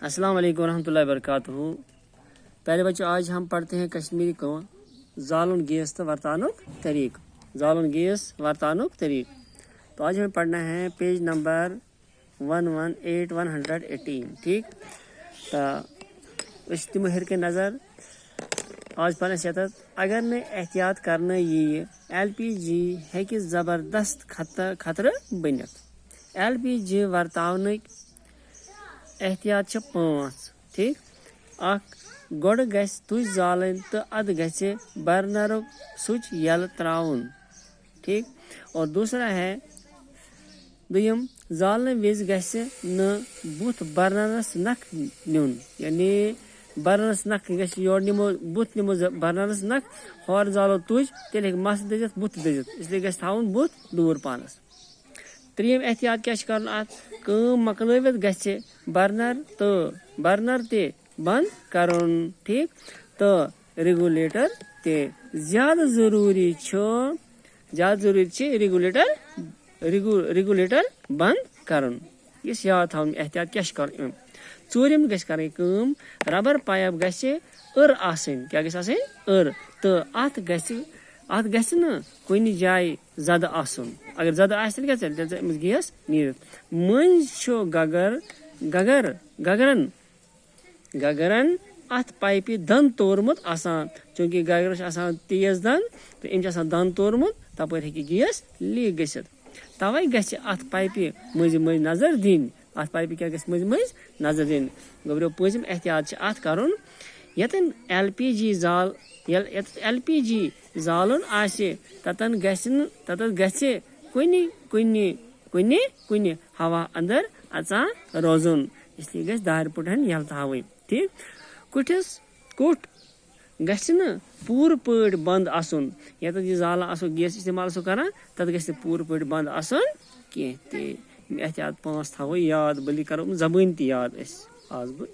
अस्सलाम वालेकुम रहमतुल्लाहि वबरकातुहू। पहले बच्चों आज हम पढ़ते हैं कश्मीरी को जालुन गैस तो वर्तानुक तरीक। जालुन गैस वर्तानुक तरीक। तो आज हमें पढ़ना है पेज नंबर 118 ठीक। तो तम हर के नज़र आज पढ़ने से अगर न एहतियात करना ये LPG हेकि ज़बरदस्त खतरे बनित। LPG वर्तावन एहतियात 5 ठीक। गोड़ गस तुझ जालन तो अद गसे बर्नर स्विच यल त्राउन ठीक। और दूसरा है दुयम जालन विज गसे न बुथ बर्नरस नख नुन, यानी बर्नरस नख गस योर निमो बुथ निमो बर्नरस नख और जालो तुझ तेल मस दजित बुथ दजित, इसलिए गस थाउन बुथ दूर पानस। त्रीम एहतियात क्या कर मकलवित गसे बर्नर ते बंद करुन ठीक। तो रेगुलेटर ते ज्यादा जरूरी रेगुलेटर बंद करन। ये याद थवन एहतियात क्या कर। चूरिम गस कर रबर पाइप गसे आसन, क्या गस आसन तो अत गस न कुन जाय ज़्यादा आसन। अगर ज़्यादा आस तेल गैस नीर मज गगरन अत पाइपि दन तोरमुत आसान, चूंकि गगर आसान तेज दन तो अम दन तोरमुत तपर हेकि गैस लीक गसित। तवे गस अत पाइपि मज मज नजर दिन, अत पाइपि क्या गस मज मज नजर दिन। गबरो पजम एहतियात अत करन यतन LPG जालन आसे ततन गसे कुनि हवा अंदर अचान रोजन, इसलिए गस दार पुटन यल थावन ठीक। कुट गस न पूर पट बंद आसन, यत जाला आसो गैस इस्तेमाल करान तत गस पूर पट बंद आसन कह। एहतियात 5 थो याद, बल्कि करो जबान ती याद आज बह।